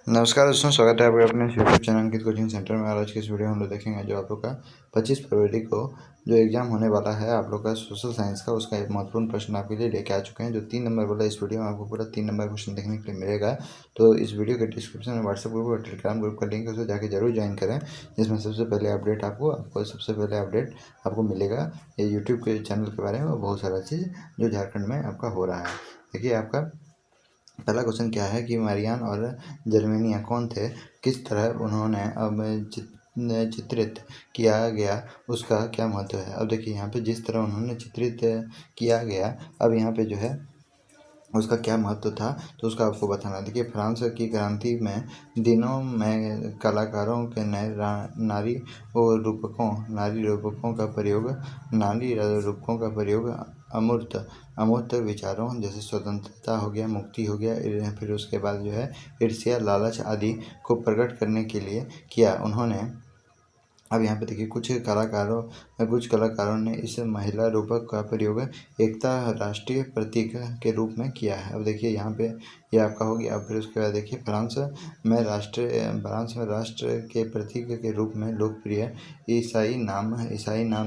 नमस्कार दोस्तों, स्वागत है आपका अपने यूट्यूब चैनल अंकित कोचिंग सेंटर में। आज की इस वीडियो में हम लोग देखेंगे जो आप लोग का 25 फरवरी को जो एग्जाम होने वाला है आप लोग का सोशल साइंस का, उसका एक महत्वपूर्ण प्रश्न आपके लिए लेके आ चुके हैं। जो 3 नंबर वाला इस वीडियो में आपको पूरा 3 नंबर क्वेश्चन देखने के लिए मिलेगा। तो इस वीडियो के डिस्क्रिप्शन में व्हाट्सएप ग्रुप और टेलीग्राम ग्रुप का लिंक है, उसे जाकर जरूर ज्वाइन करें, जिसमें सबसे पहले अपडेट आपको सबसे पहले अपडेट आपको मिलेगा ये यूट्यूब के चैनल के बारे में और बहुत सारा चीज़ जो झारखंड में आपका हो रहा है। देखिए, आपका पहला क्वेश्चन क्या है कि मारियान और जर्मेनिया कौन थे, किस तरह उन्होंने अब चित्रित किया गया, उसका क्या महत्व है। अब देखिए यहाँ पे जिस तरह उन्होंने चित्रित किया गया, अब यहाँ पे जो है उसका क्या महत्व था, तो उसका आपको बताना। देखिए, फ्रांस की क्रांति में दिनों में कलाकारों के नए नारी रूपकों का प्रयोग अमूर्त विचारों जैसे स्वतंत्रता हो गया, मुक्ति हो गया, फिर उसके बाद जो है ईर्ष्या, लालच आदि को प्रकट करने के लिए किया उन्होंने। अब यहाँ पे देखिए कुछ कलाकारों ने इस महिला रूपक का प्रयोग एकता राष्ट्रीय प्रतीक के रूप में किया है। अब देखिए यहाँ पे ये आपका हो गया। अब फिर उसके बाद देखिए फ्रांस में राष्ट्र के प्रतीक के रूप में लोकप्रिय ईसाई नाम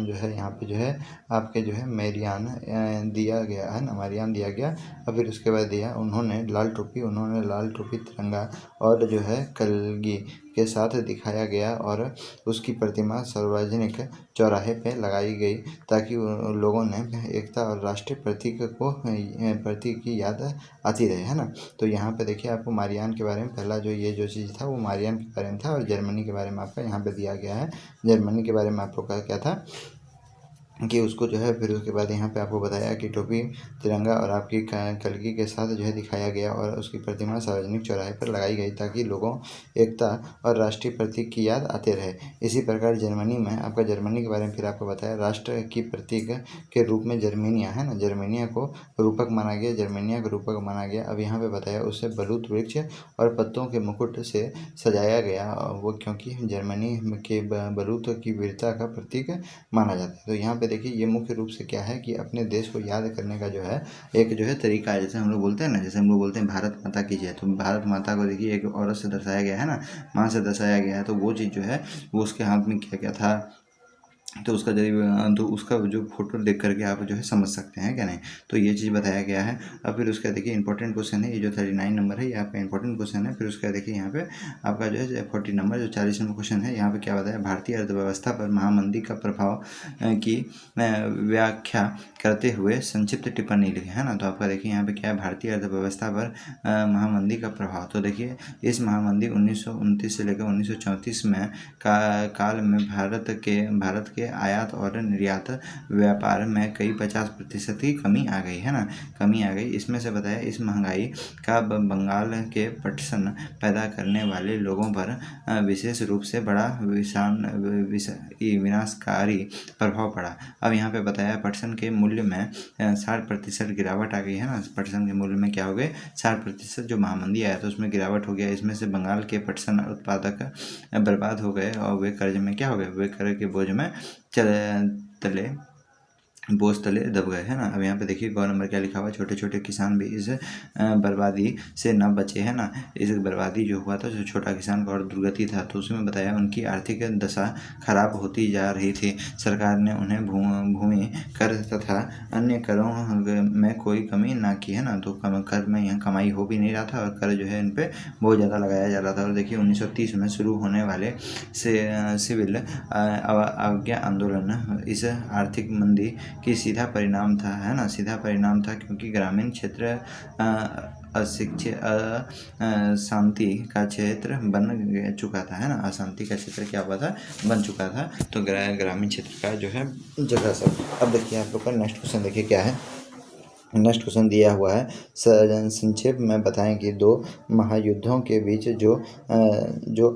जो है यहाँ पे जो है आपके जो है मेरियान दिया गया है ना, मारियान दिया गया। अब फिर उसके बाद दिया उन्होंने लाल टोपी, तिरंगा और जो है कलगी के साथ दिखाया गया और उसकी प्रतिमा सार्वजनिक चौराहे पे लगाई गई, ताकि लोगों ने एकता और राष्ट्रीय प्रतीक की याद आती रहे, है ना। तो यहाँ पे देखिए आपको मारियान के बारे में पहला जो चीज़ था वो मारियान के बारे में था, और जर्मनी के बारे में आपका यहाँ पे दिया गया है। जर्मनी के बारे में आप लोग का क्या था कि उसको जो है फिर उसके बाद यहाँ पे आपको बताया कि टोपी, तिरंगा और आपकी कलगी के साथ जो है दिखाया गया और उसकी प्रतिमा सार्वजनिक चौराहे पर लगाई गई, ताकि लोगों एकता और राष्ट्रीय प्रतीक की याद आते रहे। इसी प्रकार जर्मनी के बारे में फिर आपको बताया, राष्ट्र की प्रतीक के रूप में जर्मेनिया है ना, जर्मेनिया को रूपक माना गया। अब यहाँ पे बताया उसे बलूत वृक्ष और पत्तों के मुकुट से सजाया गया, वो क्योंकि जर्मनी के बलूत की वीरता का प्रतीक माना जाता है। तो यहाँ पे देखिए ये मुख्य रूप से क्या है कि अपने देश को याद करने का जो है एक जो है तरीका है। जैसे हम लोग बोलते हैं ना, जैसे हम लोग बोलते हैं भारत माता की जय, तो भारत माता को देखिए एक औरत से दर्शाया गया है ना, माँ से दर्शाया गया है। तो वो चीज़ जो है वो उसके हाथ में क्या क्या था, तो उसका जो फोटो देख करके आप जो है समझ सकते हैं क्या नहीं। तो ये चीज़ बताया गया है। अब फिर उसका देखिए इंपॉर्टेंट क्वेश्चन है, ये जो 39 नंबर है ये आपका इंपॉर्टेंट क्वेश्चन है। फिर उसका देखिए यहाँ पे आपका जो है 40 नंबर जो 40 नंबर क्वेश्चन है, यहाँ पे क्या बताया, भारतीय अर्थव्यवस्था पर महामंदी का प्रभाव की व्याख्या करते हुए संक्षिप्त टिप्पणी लिखे, है ना। तो आपका देखिए यहाँ पे क्या है, भारतीय अर्थव्यवस्था पर महामंदी का प्रभाव। तो देखिए इस महामंदी 1929 से लेकर 1934 में काल में भारत के आयात और निर्यात व्यापार में कई 50% की कमी आ गई, है ना, कमी आ गई। इसमें से बताया इस महंगाई का बंगाल के पटसन पैदा करने वाले लोगों पर विशेष रूप से बड़ा विनाशकारी प्रभाव पड़ा। अब यहाँ पे बताया पटसन के मूल्य में 60% गिरावट आ गई, है ना। पटसन के मूल्य में क्या हो गए, 60% जो महामंदी आया था उसमें गिरावट हो गया। इसमें से बंगाल के पटसन उत्पादक बर्बाद हो गए और वे कर्ज में क्या हो गए, वे कर्ज के बोझ में बोझ तले दब गए, है ना। अब यहाँ पे देखिए गौ नंबर क्या लिखा हुआ है, छोटे छोटे किसान भी इस बर्बादी से न बचे, है ना। इस बर्बादी जो हुआ था, जो छोटा किसान का और दुर्गति था, तो उसमें बताया उनकी आर्थिक दशा खराब होती जा रही थी। सरकार ने उन्हें भूमि कर तथा अन्य करों में कोई कमी ना की, है ना। तो कर में यहाँ कमाई हो भी नहीं रहा था और कर जो है इन पर बहुत ज़्यादा लगाया जा रहा था। और देखिए 1930 में शुरू होने वाले सिविल अवज्ञा आंदोलन इस आर्थिक मंदी की सीधा परिणाम था, है ना, सीधा परिणाम था, क्योंकि ग्रामीण क्षेत्र अशांति का क्षेत्र बन चुका था, है ना। अशांति का क्षेत्र क्या हुआ था, बन चुका था। तो ग्रामीण क्षेत्र का जो है जगह सब। अब देखिए आप लोग का नेक्स्ट क्वेश्चन देखिए क्या है। नेक्स्ट क्वेश्चन दिया हुआ है, संक्षेप में बताएं कि 2 महायुद्धों के बीच जो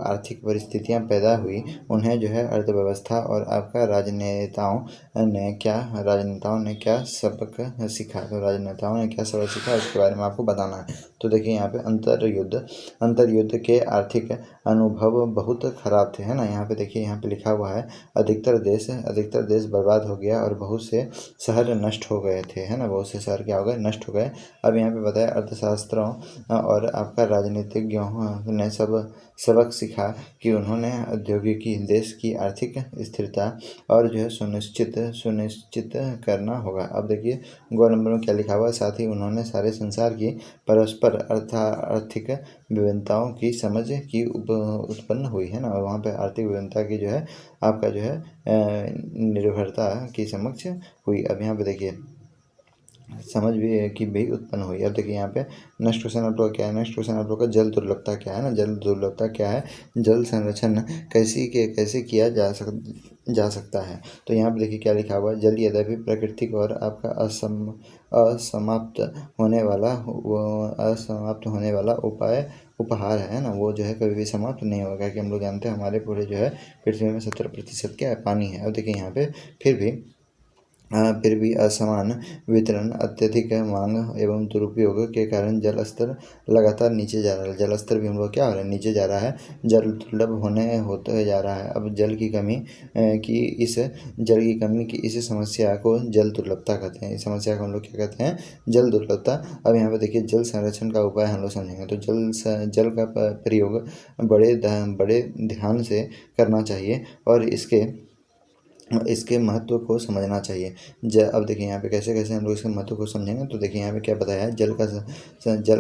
आर्थिक परिस्थितियां पैदा हुई उन्हें जो है अर्थव्यवस्था और आपका राजनेताओं ने क्या सबक सीखा। तो राजनेताओं ने क्या सबक सीखा उसके बारे में आपको बताना है। तो देखिए यहाँ पे अंतर युद्ध के आर्थिक अनुभव बहुत खराब थे, है ना। यहाँ पे देखिए, यहाँ पे लिखा हुआ है अधिकतर देश बर्बाद हो गया और बहुत से शहर नष्ट हो गए थे, है ना। बहुत से शहर क्या हो गए, नष्ट हो गए। अब यहाँ पे बताया अर्थशास्त्रों और आपका राजनीतिज्ञों ने सबक सीखा कि उन्होंने औद्योगिकी देश की आर्थिक स्थिरता और जो है सुनिश्चित करना होगा। अब देखिए गौ नंबर में क्या लिखा हुआ है, साथ ही उन्होंने सारे संसार की परस्पर आर्थिक विभिन्नताओं की समझ की उत्पन्न हुई, है ना। और वहाँ पे आर्थिक विभिन्नता की जो है आपका जो है निर्भरता की समक्ष हुई। अब यहाँ पे देखिए समझ भी की भी उत्पन्न हुई। अब देखिए यहाँ पे नेक्स्ट क्वेश्चन आप लोग क्या है, नेक्स्ट क्वेश्चन आप लोग का जल दुर्लभता क्या है ना। जल दुर्लभता क्या है, जल संरक्षण कैसे किया जा सकता है। तो यहाँ पे देखिए क्या लिखा हुआ है, जल यद्यपि प्राकृतिक और आपका असमाप्त होने वाला उपहार है ना, वो जो है कभी भी समाप्त नहीं होगा, कि हम लोग जानते हैं हमारे पूरे जो है पृथ्वी में 70% क्या है, पानी है। अब देखिए यहाँ पे फिर भी असमान वितरण, अत्यधिक मांग एवं दुरुपयोग के कारण जल स्तर लगातार नीचे जा रहा है। जल स्तर भी हम लोग क्या हो रहा है, नीचे जा रहा है, जल दुर्लभ होते जा रहा है। अब जल की कमी की इस समस्या को जल दुर्लभता कहते हैं। इस समस्या को हम लोग क्या कहते हैं, जल दुर्लभता। अब यहाँ पे देखिए जल संरक्षण का उपाय हम लोग समझेंगे। तो जल का प्रयोग बड़े ध्यान से करना चाहिए और इसके महत्व को समझना चाहिए। अब देखिए यहाँ पे कैसे हम लोग इसके महत्व को समझेंगे। तो देखिए यहाँ पे क्या बताया है, जल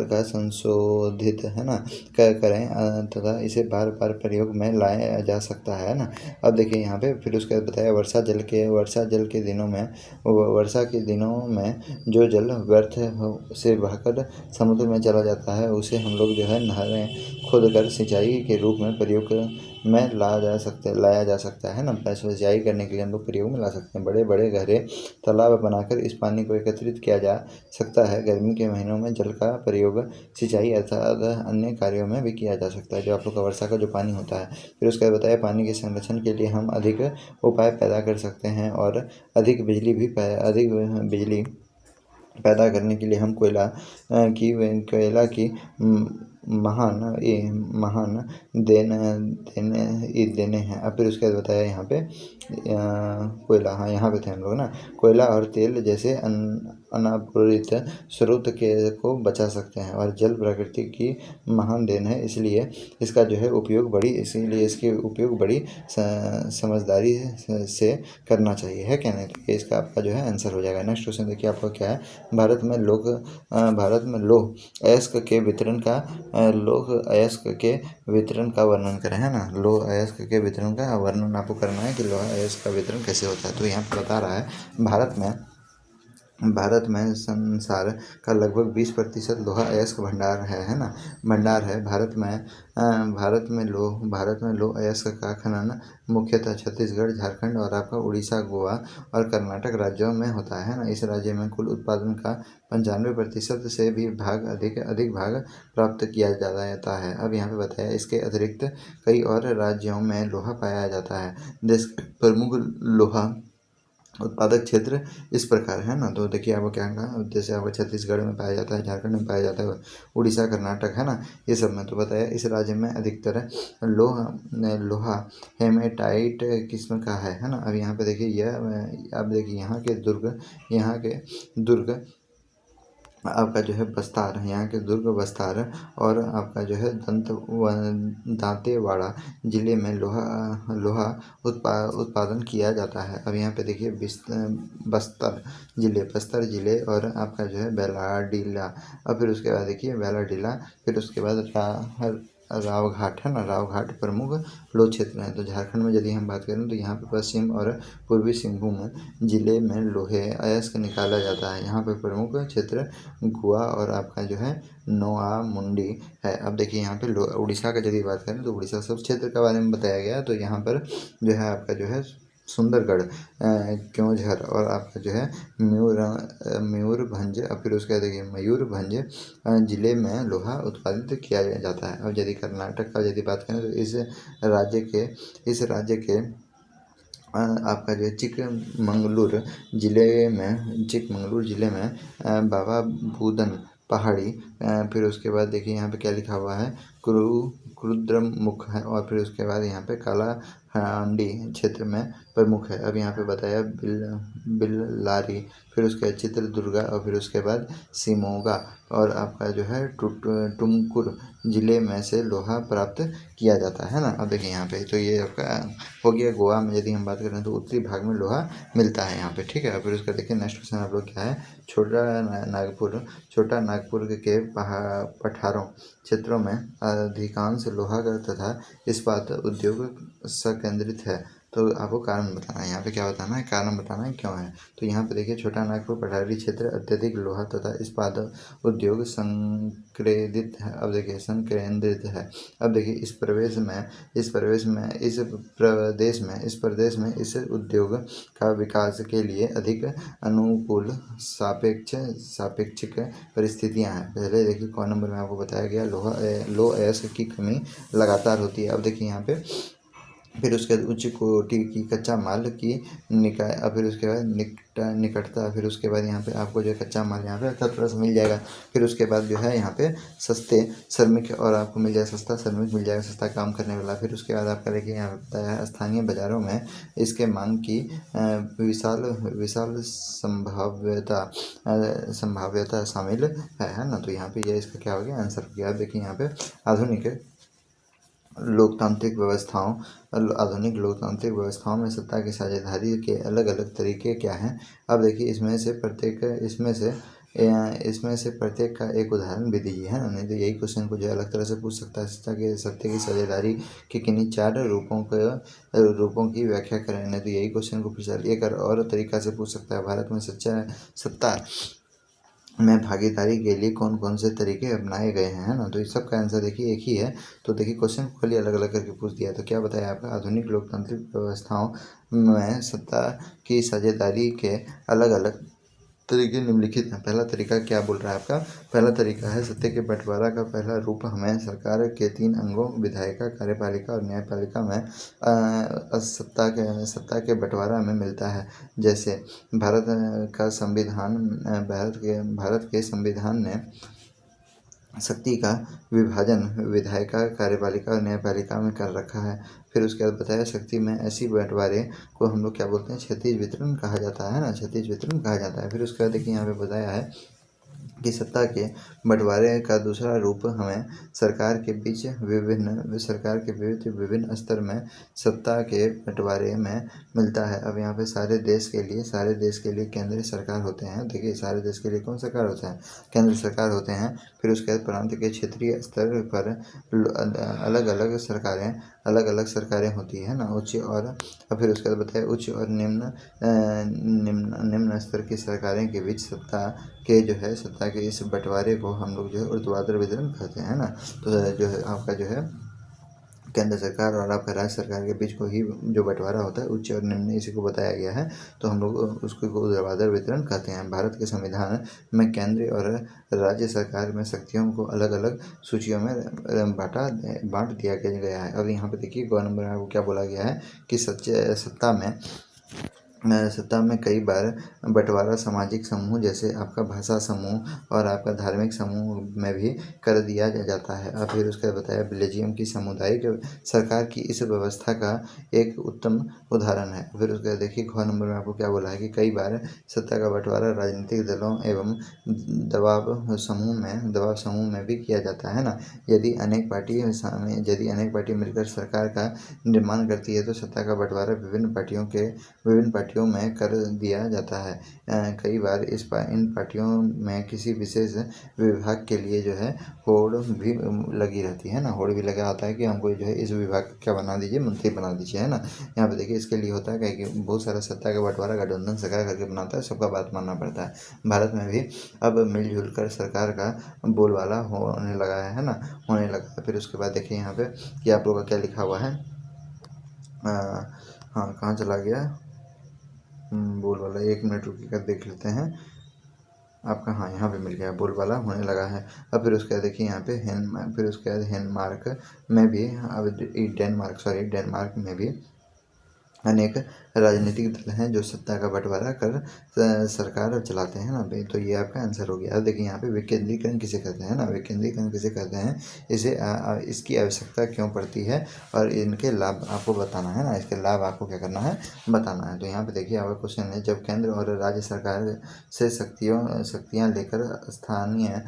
का संशोधित, है ना, करें तथा इसे बार बार प्रयोग में लाया जा सकता है ना। अब देखिए यहाँ पे फिर उसके बाद बताया वर्षा के दिनों में जो जल व्यर्थ से बहकर समुद्र में चला जाता है, उसे हम लोग जो है नहरें खोदकर सिंचाई के रूप में प्रयोग में लाया जा सकता है ना। सिंचाई करने के लिए हम लोग प्रयोग में ला सकते हैं। बड़े बड़े गहरे तालाब बनाकर इस पानी को एकत्रित किया जा सकता है। गर्मी के महीनों में जल का प्रयोग सिंचाई अर्थात अन्य कार्यों में भी किया जा सकता है, जो आप लोग का वर्षा का जो पानी होता है। फिर उसके बाद बताया पानी के संरक्षण के लिए हम अधिक उपाय पैदा कर सकते हैं और अधिक बिजली पैदा करने के लिए हम कोयला की महान देने हैं। अब फिर उसके बाद बताया यहाँ पे कोयला, हाँ यहाँ पे थे हम लोग ना। कोयला और तेल जैसे अनापूरित स्रोत को बचा सकते हैं और जल प्रकृति की महान देन है, इसलिए इसके उपयोग बड़ी समझदारी से करना चाहिए, है क्या नहीं। तो इसका आपका जो है आंसर हो जाएगा। नेक्स्ट क्वेश्चन देखिए आपका क्या है, भारत में लौह अयस्क के वितरण का वर्णन करें, है ना। लौह अयस्क के वितरण का वर्णन आपको करना है कि लौह अयस्क का वितरण कैसे होता है। तो यहाँ पर बता रहा है भारत में संसार का लगभग 20% लोहा अयस्क भंडार है। भारत में लौह अयस्क का खनन मुख्यतः छत्तीसगढ़, झारखंड और आपका उड़ीसा, गोवा और कर्नाटक राज्यों में होता है ना। इस राज्य में कुल उत्पादन का 95% से भी अधिक भाग प्राप्त किया जाता है। अब यहाँ पे बताया इसके अतिरिक्त कई और राज्यों में लोहा पाया जाता है। देश के प्रमुख लोहा उत्पादक क्षेत्र इस प्रकार है ना। तो देखिए आपको क्या कहा, जैसे आपको छत्तीसगढ़ में पाया जाता है, झारखंड में पाया जाता है, उड़ीसा, कर्नाटक, है ना, ये सब में। तो बताया इस राज्य में अधिकतर लोहा हेमेटाइट किस्म का है ना। अब यहाँ पे देखिए अब देखिए यहाँ के दुर्ग आपका जो है बस्तार, यहाँ के दुर्ग बस्तार और आपका जो है दांतेवाड़ा जिले में लोहा उत्पादन किया जाता है। अब यहाँ पे देखिए बस्तर जिले और आपका जो है बेलाडीला। अब फिर उसके बाद देखिए बेलाडीला, फिर उसके बाद रावघाट, है ना। रावघाट प्रमुख लोह क्षेत्र है। तो झारखंड में यदि हम बात करें तो यहाँ पे पश्चिम और पूर्वी सिंहभूम जिले में लोहे अयस्क निकाला जाता है। यहाँ पे प्रमुख क्षेत्र गोवा और आपका जो है नोआमुंडी है। अब देखिए यहाँ पे उड़ीसा का यदि बात करें तो उड़ीसा सब क्षेत्र के बारे में बताया गया। तो यहाँ पर जो है आपका जो है सुंदरगढ़, क्योंझर और आपका जो है मयूरभंज, और फिर उसके बाद देखिए मयूरभंज जिले में लोहा उत्पादित किया जाता है। अब यदि कर्नाटक का यदि बात करें तो इस राज्य के आपका जो चिकमंगलूर जिले में बाबा बूदन फिर उसके बाद देखिए यहाँ पे क्या लिखा हुआ है, क्रुद्रम मुख है, और फिर उसके बाद यहाँ पे काला हांडी क्षेत्र में प्रमुख है। अब यहाँ पे बताया बिल्लारी, फिर उसके बाद चित्रदुर्गा, और फिर उसके बाद सिमोगा, और आपका जो है टुमकुर जिले में से लोहा प्राप्त किया जाता है ना। अब देखिए यहाँ पे तो ये आपका हो गया गोवा में। यदि हम बात करें तो उत्तरी भाग में लोहा मिलता है यहाँ पे, ठीक है। फिर उसका देखिए नेक्स्ट क्वेश्चन आप लोग क्या है, छोटा नागपुर के पठारों क्षेत्रों में अधिकांश लोहा तथा इस्पात उद्योग संकेंद्रित है। तो आपको कारण बताना है, यहाँ पे क्या बताना है, कारण बताना है क्यों है। तो यहाँ पे देखिए छोटा नागपुर पठारी क्षेत्र अत्यधिक लोहा तथा इस्पात उद्योग संकेंद्रित है। अब देखिए संकेंद्रित है। अब देखिए इस प्रदेश में इस उद्योग का विकास के लिए अधिक अनुकूल सापेक्षिक परिस्थितियां हैं। पहले देखिए क नंबर में आपको बताया गया लो एस की कमी लगातार होती है। अब देखिए यहाँ पे फिर उसके बाद उच्च कोटि की कच्चा माल की निकाय, और फिर उसके बाद निकटता, फिर उसके बाद यहाँ पे आपको जो कच्चा माल यहाँ पे थोड़ा सा मिल जाएगा। फिर उसके बाद जो है यहाँ पे सस्ते श्रमिक, और आपको मिल जाएगा सस्ता श्रमिक मिल जाएगा, सस्ता काम करने वाला। फिर उसके बाद आपका देखिए यहाँ पे बताया है स्थानीय बाजारों में इसके मांग की विशाल संभाव्यता शामिल है ना। तो यहाँ पे ये इसका क्या हो गया, आंसर हो गया। अब देखिए यहाँ पे आधुनिक आधुनिक लोकतांत्रिक व्यवस्थाओं में सत्ता की साझेदारी के अलग अलग तरीके क्या हैं। अब देखिए इसमें से प्रत्येक का एक उदाहरण भी दीजिए, है ना। नहीं तो यही क्वेश्चन को जो अलग तरह से पूछ सकता है, सत्ता की साझेदारी के किन्हीं 4 रूपों की व्याख्या करें। नहीं तो यही क्वेश्चन को फिर एक और तरीका से पूछ सकता है, भारत में सत्ता में भागीदारी के लिए कौन कौन से तरीके अपनाए गए हैं, है ना। तो इस सब का आंसर देखिए एक ही है। तो देखिए क्वेश्चन को खाली अलग अलग करके पूछ दिया। तो क्या बताया आपका, आधुनिक लोकतांत्रिक व्यवस्थाओं में सत्ता की साझेदारी के अलग अलग तरीके निम्नलिखित हैं। पहला तरीका क्या बोल रहा है आपका, पहला तरीका है सत्ता के बंटवारा का पहला रूप हमें सरकार के 3 अंगों विधायिका, कार्यपालिका और न्यायपालिका में सत्ता के बंटवारा में मिलता है। जैसे भारत के संविधान ने शक्ति का विभाजन विधायिका, कार्यपालिका और न्यायपालिका में कर रखा है। फिर उसके बाद बताया शक्ति में ऐसी बंटवारे को हम लोग क्या बोलते हैं, क्षैतिज वितरण कहा जाता है ना, क्षैतिज वितरण कहा जाता है। फिर उसके बाद देखिए यहाँ पे बताया है कि सत्ता के बंटवारे का दूसरा रूप हमें सरकार के विभिन्न स्तर में सत्ता के बंटवारे में मिलता है। अब यहाँ पे सारे देश के लिए केंद्रीय सरकार होते हैं। देखिए सारे देश के लिए कौन सरकार होता है, केंद्र सरकार होते हैं। फिर उसके बाद प्रांत के क्षेत्रीय स्तर पर अलग अलग सरकारें होती है ना, उच्च और फिर उसके बाद बताया उच्च और निम्न स्तर की सरकारें के बीच सत्ता के इस बंटवारे को हम लोग जो है ऊर्ध्वाधर वितरण कहते हैं ना। तो जो है आपका जो है केंद्र सरकार और आपका राज्य सरकार के बीच को ही जो बंटवारा होता है उच्च और निम्न, इसी को बताया गया है। तो हम लोग उसको ऊर्ध्वाधर वितरण कहते हैं। भारत के संविधान में केंद्र और राज्य सरकार में शक्तियों को अलग अलग सूचियों में बांट दिया गया है। अब यहाँ पे देखिए गौ नंबर आपको क्या बोला गया है कि सत्ता में कई बार बंटवारा सामाजिक समूह जैसे आपका भाषा समूह और आपका धार्मिक समूह में भी कर दिया जाता है। अब फिर उसका बताया बेल्जियम की सामुदायिक सरकार की इस व्यवस्था का एक उत्तम उदाहरण है। फिर उसका देखिए ख नंबर में आपको क्या बोला है कि कई बार सत्ता का बंटवारा राजनीतिक दलों एवं दबाव समूह में भी किया जाता है ना। यदि अनेक पार्टी मिलकर सरकार का निर्माण करती है तो सत्ता का बंटवारा विभिन्न पार्टियों में कर दिया जाता है। कई बार इन पार्टियों में किसी विशेष विभाग के लिए जो है होड़ भी लगी रहती है ना, होड़ भी लगा होता है कि हमको जो है इस विभाग का क्या बना दीजिए, मंत्री बना दीजिए, है ना। यहाँ पे देखिए इसके लिए होता है कि बहुत सारा सत्ता का बंटवारा गठबंधन सरकार करके बनाता है, सबका बात मानना पड़ता है। भारत में भी अब मिलजुल कर सरकार का बोलबाला होने लगा है ना, होने लगा। फिर उसके बाद देखिए यहाँ पे कि आप लोगों का क्या लिखा हुआ है, हाँ कहाँ चला गया बोलबाला, 1 मिनट रुकिएगा देख लेते हैं आपका। हाँ यहाँ पे मिल गया, बोलबाला होने लगा है। अब फिर उसके बाद देखिए यहाँ पे फिर उसके बाद डेनमार्क में भी अनेक राजनीतिक दल हैं जो सत्ता का बंटवारा कर सरकार चलाते हैं ना भाई। तो ये आपका आंसर हो गया। अब देखिए यहाँ पे विकेंद्रीकरण किसे कहते हैं ना, विकेंद्रीकरण किसे कहते हैं, इसे इसकी आवश्यकता क्यों पड़ती है और इनके लाभ आपको बताना है ना, इसके लाभ आपको क्या करना है, बताना है। तो यहाँ पे देखिए आपका क्वेश्चन है, जब केंद्र और राज्य सरकार से शक्तियाँ लेकर स्थानीय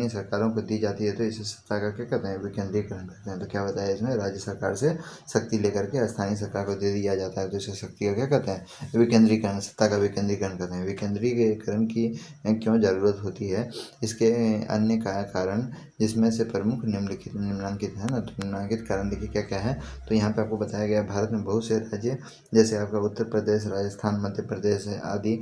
सरकारों को दी जाती है तो इसे सत्ता का क्या कहते हैं, विकेंद्रीकरण कहते हैं। तो क्या बताया इसमें, राज्य सरकार से शक्ति लेकर के स्थानीय सरकार को दे दिया जाता है तो इसे शक्ति का क्या कहते हैं, विकेंद्रीकरण, सत्ता का विकेंद्रीकरण कहते हैं। विकेंद्रीकरण की क्यों जरूरत होती है, इसके अन्य कारण जिसमें से प्रमुख निम्नलिखित है ना। तो निम्नलिखित कारण देखिए क्या क्या है। तो यहाँ पे आपको बताया गया भारत में बहुत से राज्य जैसे आपका उत्तर प्रदेश, राजस्थान, मध्य प्रदेश आदि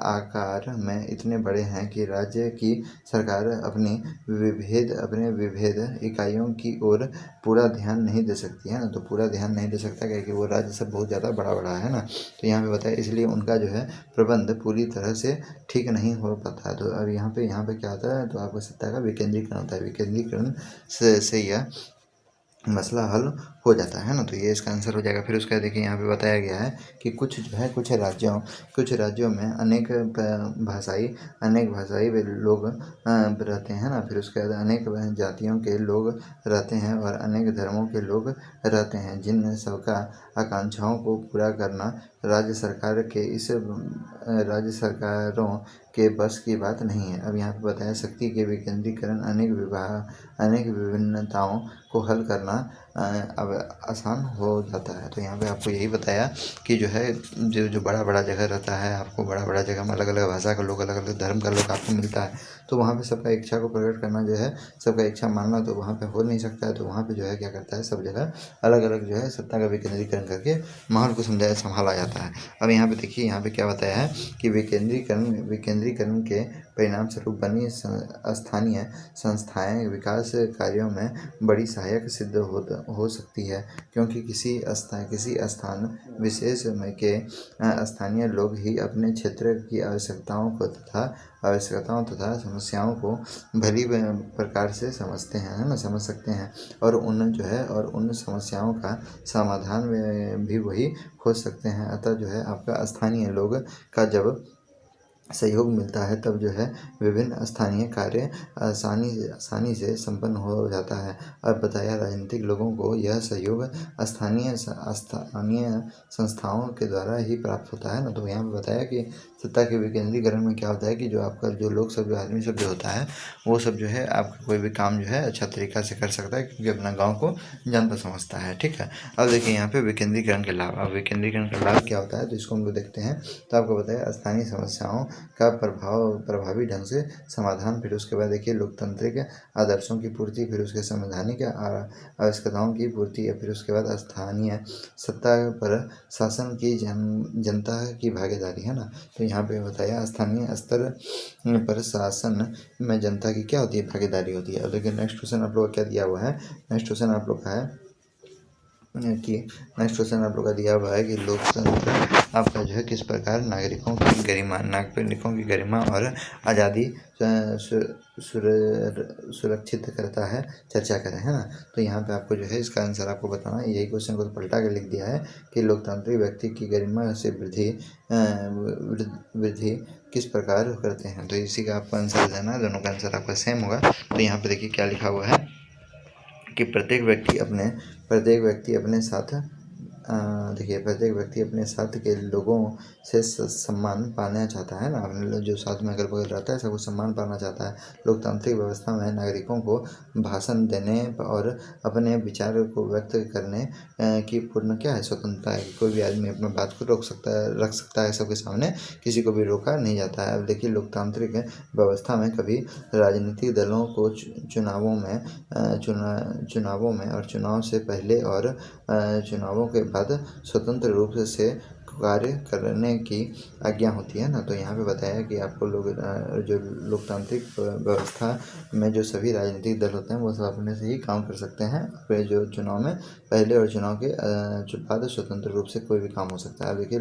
आकार में इतने बड़े हैं कि राज्य की सरकार अपने विभेद इकाइयों की ओर पूरा ध्यान नहीं दे सकती है ना। तो पूरा ध्यान नहीं दे सकता क्योंकि वो राज्य सब बहुत ज़्यादा बड़ा बड़ा है ना। तो यहाँ पे बताया इसलिए उनका जो है प्रबंध पूरी तरह से ठीक नहीं हो पाता है। तो अब यहाँ पे क्या होता है, तो आपको सत्ता का विकेंद्रीकरण होता है। विकेंद्रीकरण से यह मसला हल हो जाता है ना। तो ये इसका आंसर हो जाएगा। फिर उसका देखिए यहाँ पे बताया गया है कि कुछ जो है कुछ राज्यों में अनेक भाषाई वे लोग रहते हैं ना। फिर उसके बाद अनेक जातियों के लोग रहते हैं और अनेक धर्मों के लोग रहते हैं, जिन सबका आकांक्षाओं को पूरा करना राज्य सरकारों के बस की बात नहीं है। अब यहाँ पे बताया शक्ति के विकेंद्रीकरण अनेक विभिन्नताओं को हल करना अब आसान हो जाता है। तो यहाँ पे आपको यही बताया कि जो है जो बड़ा बड़ा जगह रहता है, आपको बड़ा बड़ा जगह में अलग अलग भाषा का लोग, अलग अलग धर्म का लोग आपको मिलता है, तो वहाँ पे सबका इच्छा को प्रकट करना जो है, सबका इच्छा मानना तो वहाँ पे हो नहीं सकता है। तो वहाँ पे जो है क्या करता है, सब जगह अलग अलग जो है सत्ता का विकेंद्रीकरण करके माहौल को संभाला जाता है। अब यहाँ पे देखिए यहाँ पे क्या बताया है कि विकेंद्रीकरण के परिणाम स्वरूप बनी स्थानीय संस्थाएं विकास कार्यों में बड़ी सहायक सिद्ध हो सकती है, क्योंकि किसी स्थान विशेष में के स्थानीय लोग ही अपने क्षेत्र की आवश्यकताओं तथा समस्याओं को भली प्रकार से समझते हैं, है ना, समझ सकते हैं और उन समस्याओं का समाधान भी वही खोज सकते हैं। अतः जो है आपका स्थानीय लोग का जब सहयोग मिलता है तब जो है विभिन्न स्थानीय कार्य आसानी से संपन्न हो जाता है। अब बताया राजनीतिक लोगों को यह सहयोग स्थानीय संस्थाओं के द्वारा ही प्राप्त होता है ना। तो यहाँ पे बताया कि सत्ता के विकेंद्रीकरण में क्या होता है कि जो आपका जो लोग सब जो आदमी सब जो होता है वो सब जो है आपका कोई भी काम जो है अच्छा तरीका से कर सकता है, क्योंकि अपना गाँव को जानता समझता है। ठीक है। अब देखिए यहाँ पे विकेंद्रीकरण के लाभ। अब विकेंद्रीकरण का लाभ क्या होता है, तो इसको हम लोग देखते हैं। तो आपको बताया स्थानीय समस्याओं का प्रभावी ढंग से समाधान। फिर उसके बाद देखिए लोकतांत्रिक आदर्शों की पूर्ति, फिर उसके संवैधानिक आवश्यकताओं की पूर्ति, फिर उसके बाद स्थानीय सत्ता पर शासन की जनता की भागीदारी, है ना। तो यहाँ पे बताया स्थानीय स्तर पर शासन में जनता की क्या होती है, भागीदारी होती है। अब देखिए नेक्स्ट क्वेश्चन आप लोग का क्या दिया हुआ है। नेक्स्ट क्वेश्चन आप लोग का दिया हुआ है कि लोकतंत्र आपका जो है किस प्रकार नागरिकों की गरिमा और आज़ादी सुरक्षित करता है, चर्चा करें, है ना। तो यहाँ पे आपको जो है इसका आंसर आपको बताना है। यही क्वेश्चन को पलटा के लिख दिया है कि लोकतांत्रिक व्यक्ति की गरिमा से वृद्धि किस प्रकार करते हैं। तो इसी का आपको आंसर देना है, दोनों का आंसर आपका सेम होगा। तो यहाँ पे देखिए क्या लिखा हुआ है कि प्रत्येक व्यक्ति अपने साथ के लोगों से सम्मान पाना चाहता है ना। अपने जो साथ में अगल बगल रहता है सबको सम्मान पाना चाहता है। लोकतांत्रिक व्यवस्था में नागरिकों को भाषण देने और अपने विचार को व्यक्त करने की पूर्ण क्या है, स्वतंत्रता है। कोई भी आदमी अपना बात को रख सकता है सबके सामने, किसी को भी रोका नहीं जाता है। अब देखिए लोकतांत्रिक व्यवस्था में कभी राजनीतिक दलों को चुनावों में और चुनाव से पहले और चुनावों के बाद स्वतंत्र रूप से कार्य करने की आज्ञा होती है ना। तो यहाँ पे बताया कि आपको जो लोकतांत्रिक व्यवस्था में जो सभी राजनीतिक दल होते हैं वो सब अपने से ही काम कर सकते हैं। फिर जो चुनाव में पहले और चुनाव के बाद स्वतंत्र रूप से कोई भी काम हो सकता है। देखिए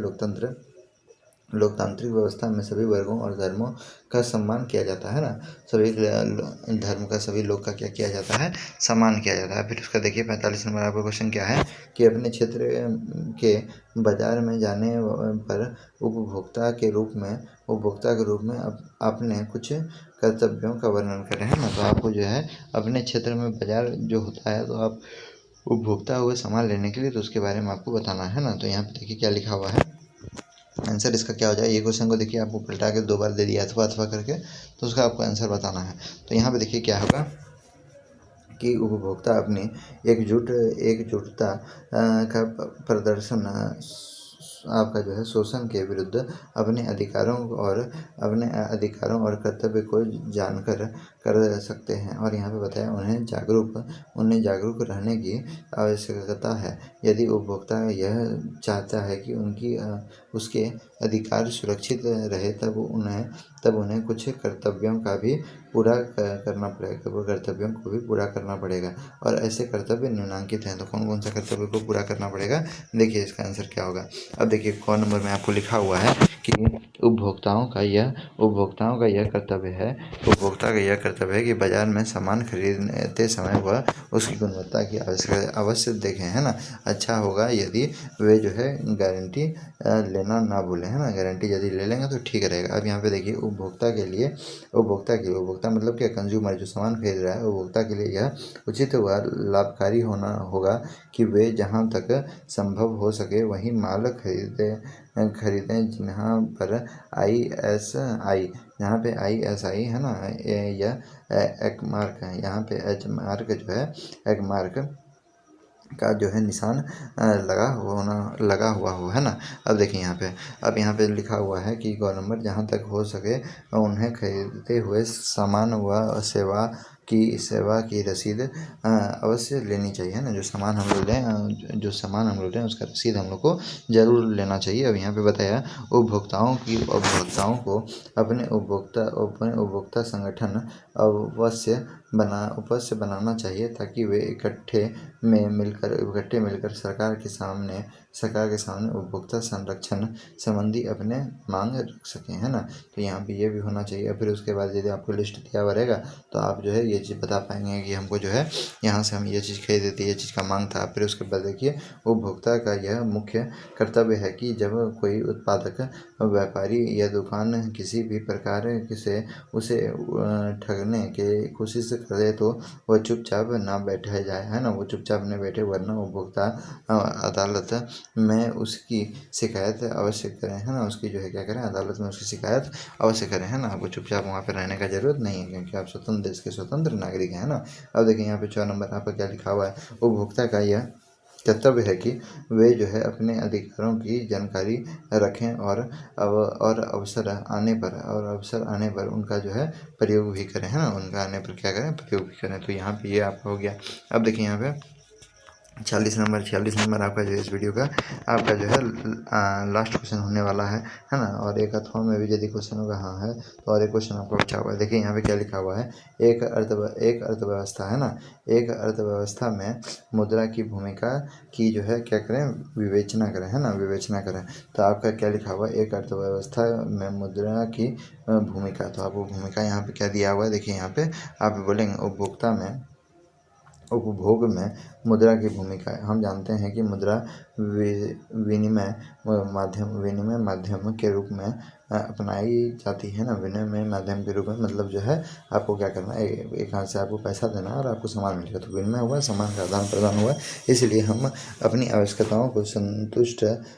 लोकतांत्रिक व्यवस्था में सभी वर्गों और धर्मों का सम्मान किया जाता है ना। सभी धर्म का, सभी लोग का क्या किया जाता है, सम्मान किया जाता है। फिर उसका देखिए 45 नंबर आपका क्वेश्चन क्या है कि अपने क्षेत्र के बाजार में जाने पर उपभोक्ता के रूप में अपने कुछ कर्तव्यों का वर्णन करें, है ना। तो आपको जो है अपने क्षेत्र में बाजार जो होता है, तो आप उपभोक्ता हुए सामान लेने के लिए, तो उसके बारे में आपको बताना है ना। तो यहाँ पे देखिए क्या लिखा हुआ है, आंसर इसका क्या हो जाए। ये क्वेश्चन को देखिए आपको पलटा के 2 बार दे दिया अथवा अथवा करके, तो उसका आपको आंसर बताना है। तो यहाँ पे देखिए क्या होगा कि उपभोक्ता अपनी एकजुटता का प्रदर्शन आपका जो है शोषण के विरुद्ध अपने अधिकारों और कर्तव्य को जानकर कर सकते हैं। और यहाँ पे बताया उन्हें जागरूक रहने की आवश्यकता है। यदि उपभोक्ता यह चाहता है कि उसके अधिकार सुरक्षित रहे, तब उन्हें कुछ कर्तव्यों का भी पूरा करना पड़ेगा, वो कर्तव्यों को भी पूरा करना पड़ेगा। और ऐसे कर्तव्य निम्नलिखित हैं, तो कौन कौन सा कर्तव्य को पूरा करना पड़ेगा, देखिए इसका आंसर क्या होगा। अब देखिए क नंबर में आपको लिखा हुआ है कि उपभोक्ता का यह कर्तव्य है कि बाजार में सामान खरीदते समय वह उसकी गुणवत्ता की अवश्य देखें, है ना। अच्छा होगा यदि वे जो है गारंटी लेना ना भूलें, है ना। गारंटी यदि ले लेंगे तो ठीक रहेगा। अब यहाँ पे देखिए उपभोक्ता मतलब क्या, कंज्यूमर जो सामान खरीद रहा है, उपभोक्ता के लिए यह उचित व लाभकारी होना होगा कि वे जहाँ तक संभव हो सके वही माल खरीदें जहाँ पर ISI है ना, यह एक मार्क है। यहाँ पे एच मार्क जो है, एक मार्क का जो है निशान लगा हुआ हो, है ना। अब देखिए यहाँ पे लिखा हुआ है कि ग नंबर जहाँ तक हो सके उन्हें खरीदते हुए सामान व सेवा की रसीद अवश्य लेनी चाहिए, है ना। जो सामान हम लोग लें उसका रसीद हम लोग को जरूर लेना चाहिए। अब यहाँ पे बताया उपभोक्ताओं को अपने उपभोक्ता संगठन अवश्य बनाना चाहिए, ताकि वे इकट्ठे मिलकर सरकार के सामने उपभोक्ता संरक्षण संबंधी अपने मांग रख सकें, है ना। तो यहाँ पे ये भी होना चाहिए। फिर उसके बाद यदि आपको लिस्ट दिया हुआ रहेगा, तो आप जो है ये चीज़ बता पाएंगे कि हमको जो है यहाँ से हम ये चीज़ खरीदे थे, ये चीज़ का मांग था। फिर उसके बाद देखिए उपभोक्ता का यह मुख्य कर्तव्य है कि जब कोई उत्पादक, व्यापारी या दुकान किसी भी प्रकार से उसे ठगने की कोशिश करे, तो वह चुपचाप ना बैठा जाए, है ना। वो चुपचाप नहीं बैठे, वरना उपभोक्ता अदालत में उसकी शिकायत अवश्य करें, है ना। उसकी जो है क्या करें, अदालत में उसकी शिकायत अवश्य करें, है ना। आपको चुपचाप वहाँ पर रहने का जरूरत नहीं है, क्योंकि आप स्वतंत्र देश के स्वतंत्र नागरिक हैं, है ना। अब देखिए यहाँ पे 4 नंबर आपका क्या लिखा हुआ है, उपभोक्ता का यह कर्तव्य है कि वे जो है अपने अधिकारों की जानकारी रखें और अवसर आने पर उनका जो है प्रयोग भी करें, है ना। उनका आने पर क्या करें, प्रयोग भी करें। तो यहाँ पे ये आपका हो गया। अब देखिए यहाँ पे 46 नंबर आपका जो इस वीडियो का आपका जो है लास्ट क्वेश्चन होने वाला है ना। और एक अथवा में भी यदि क्वेश्चन होगा, हाँ है, तो और एक क्वेश्चन आपका बचा हुआ है। देखिए यहाँ पे क्या लिखा हुआ है, एक अर्थव्यवस्था है ना, एक अर्थव्यवस्था में मुद्रा की भूमिका की जो है क्या करें, विवेचना करें, है ना, विवेचना करें। तो आपका क्या लिखा हुआ है, एक अर्थव्यवस्था में मुद्रा की भूमिका। तो आपको भूमिका यहाँ पे क्या दिया हुआ है, देखिए यहाँ पे आप बोलेंगे उपभोग में मुद्रा की भूमिका है। हम जानते हैं कि मुद्रा विनिमय माध्यम के रूप में अपनाई जाती है ना। विनिमय माध्यम के रूप में मतलब जो है आपको क्या करना है, एक हाथ से आपको पैसा देना है और आपको सामान मिलेगा, तो विनिमय हुआ, सामान का आदान प्रदान हुआ। इसलिए हम अपनी आवश्यकताओं को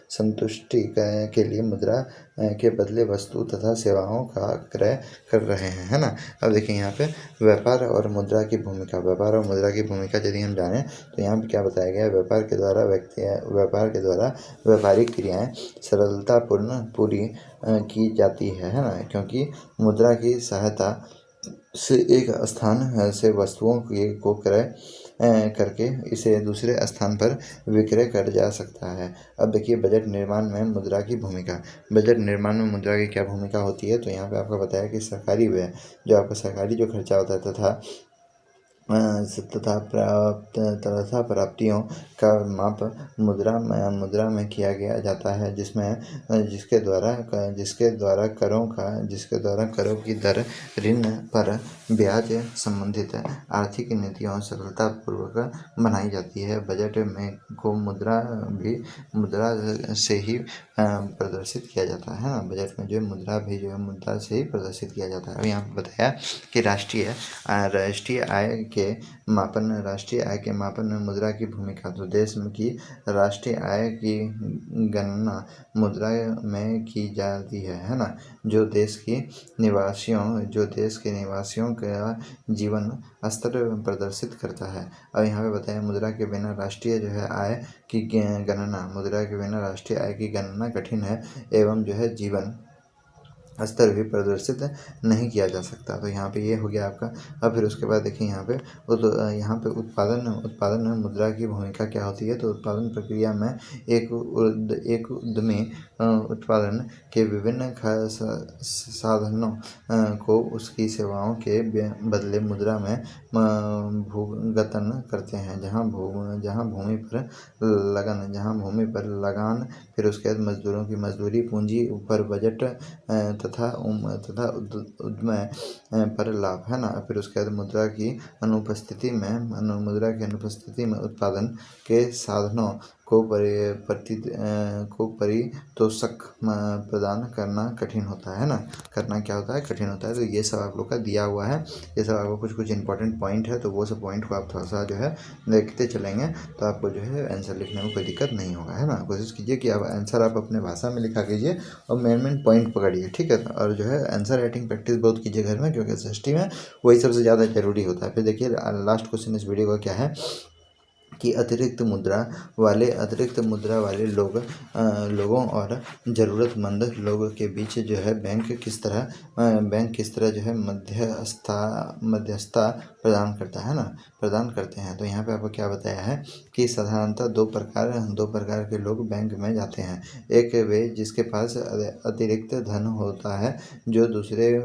संतुष्टि के लिए मुद्रा के बदले वस्तु तथा सेवाओं का क्रय कर रहे हैं, है ना। अब देखिए यहाँ पे व्यापार और मुद्रा की भूमिका यदि हम जानें, तो यहाँ पे क्या बताया गया है, व्यापार के द्वारा व्यापारिक क्रियाएं सरलतापूर्ण पूरी की जाती है ना। क्योंकि मुद्रा की सहायता से एक स्थान से वस्तुओं को क्रय करके इसे दूसरे स्थान पर विक्रय कर जा सकता है। अब देखिए बजट निर्माण में मुद्रा की क्या भूमिका होती है। तो यहाँ पे आपको बताया कि सरकारी व्यय, जो आपका सरकारी जो खर्चा होता है, तथा तथा प्राप्तियों का माप मुद्रा में किया गया जाता है, जिसके द्वारा करों की दर, ऋण पर ब्याज संबंधित आर्थिक नीतियों सफलतापूर्वक बनाई जाती है। बजट में को मुद्रा से ही प्रदर्शित किया जाता है ना। बजट में जो मुद्रा भी जो है मुद्रा से ही प्रदर्शित किया जाता है। अब यहाँ पे बताया कि राष्ट्रीय आय के मापन में मुद्रा की भूमिका। तो देश की राष्ट्रीय आय की गणना मुद्रा में की जाती है ना। जो देश के निवासियों का जीवन स्तर प्रदर्शित करता है। अब यहाँ पे बताया मुद्रा के बिना राष्ट्रीय जो है आय की गणना कठिन है एवं जो है जीवन स्तर भी प्रदर्शित नहीं किया जा सकता। तो यहाँ पे ये हो गया आपका। अब फिर उसके बाद देखिए यहाँ पे उत्पादन में मुद्रा की भूमिका क्या होती है। तो उत्पादन प्रक्रिया में एक उद्यमी उत्पादन के विभिन्न साधनों को उसकी सेवाओं के बदले मुद्रा में भुगतान करते हैं। जहाँ भूमि पर लगान, फिर उसके बाद मजदूरों की मजदूरी, पूंजी पर बजट तथा उद्यम पर लाभ है ना। फिर उसके बाद मुद्रा की अनुपस्थिति में उत्पादन के साधनों को परितोषक प्रदान करना कठिन होता है ना। करना क्या होता है, कठिन होता है। तो ये सब आप लोग का दिया हुआ है। ये सब आपको कुछ इंपॉर्टेंट पॉइंट है, तो वो सब पॉइंट को आप थोड़ा सा जो है देखते चलेंगे तो आपको जो है आंसर लिखने में कोई दिक्कत नहीं होगा, है ना। कोशिश कीजिए कि आप आंसर आप अपने भाषा में लिखा कीजिए और मेन पॉइंट पकड़िए, ठीक है। और जो है आंसर राइटिंग प्रैक्टिस बहुत कीजिए घर में, क्योंकि एसएसटी में वही सबसे ज़्यादा जरूरी होता है। फिर देखिए लास्ट क्वेश्चन इस वीडियो का क्या है कि अतिरिक्त मुद्रा वाले लोगों और ज़रूरतमंद लोगों के बीच जो है बैंक किस तरह जो है मध्यस्थता प्रदान करते हैं। तो यहाँ पे आपको क्या बताया है कि साधारणतः दो प्रकार के लोग बैंक में जाते हैं। एक वे जिसके पास अतिरिक्त धन होता है, दूसरे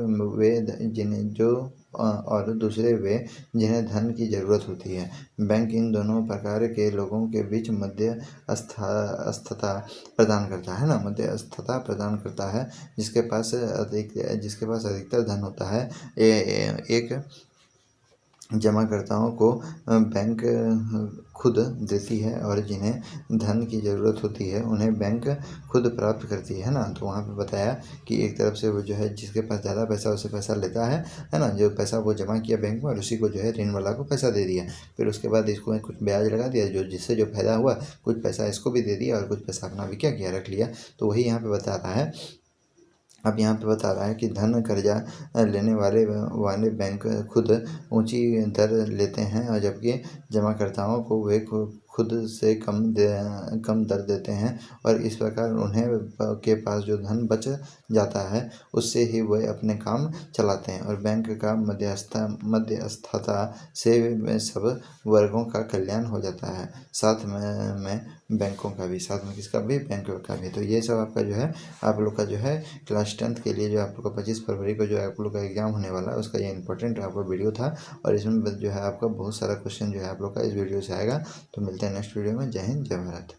वे जिन्हें धन की ज़रूरत होती है। बैंक इन दोनों प्रकार के लोगों के बीच मध्यस्थता प्रदान करता है ना। मध्यस्थता प्रदान करता है जिसके पास अधिकतर धन होता है। एक जमाकर्ताओं को बैंक खुद देती है और जिन्हें धन की ज़रूरत होती है उन्हें बैंक खुद प्राप्त करती है ना। तो वहाँ पे बताया कि एक तरफ से वो जो है जिसके पास ज़्यादा पैसा उससे पैसा लेता है ना। जो पैसा वो जमा किया बैंक में और उसी को जो है ऋण वाला को पैसा दे दिया। फिर उसके बाद इसको कुछ ब्याज लगा दिया, जिससे जो फायदा हुआ कुछ पैसा इसको भी दे दिया और कुछ पैसा अपना भी क्या किया, रख लिया। तो वही यहाँ पे बता रहा है। अब यहाँ पे बता रहा है कि धन कर्जा लेने वाले बैंक खुद ऊंची दर लेते हैं और जबकि जमाकर्ताओं को वे खुद से कम दर देते हैं और इस प्रकार उन्हें के पास जो धन बच जाता है उससे ही वे अपने काम चलाते हैं। और बैंक का मध्यस्थता से सब वर्गों का कल्याण हो जाता है, साथ में बैंकों का भी, साथ में किसका भी, बैंकों का भी। तो ये सब आपका जो है आप लोग का जो है क्लास 10th के लिए जो आप लोग का 25 फरवरी को जो आप लोग का एग्जाम होने वाला है उसका ये इंपॉर्टेंट आपका वीडियो था। और इसमें जो है आपका बहुत सारा क्वेश्चन जो है आप लोग का इस वीडियो से आएगा। तो मिलते हैं नेक्स्ट वीडियो में। जय हिंद, जय भारत।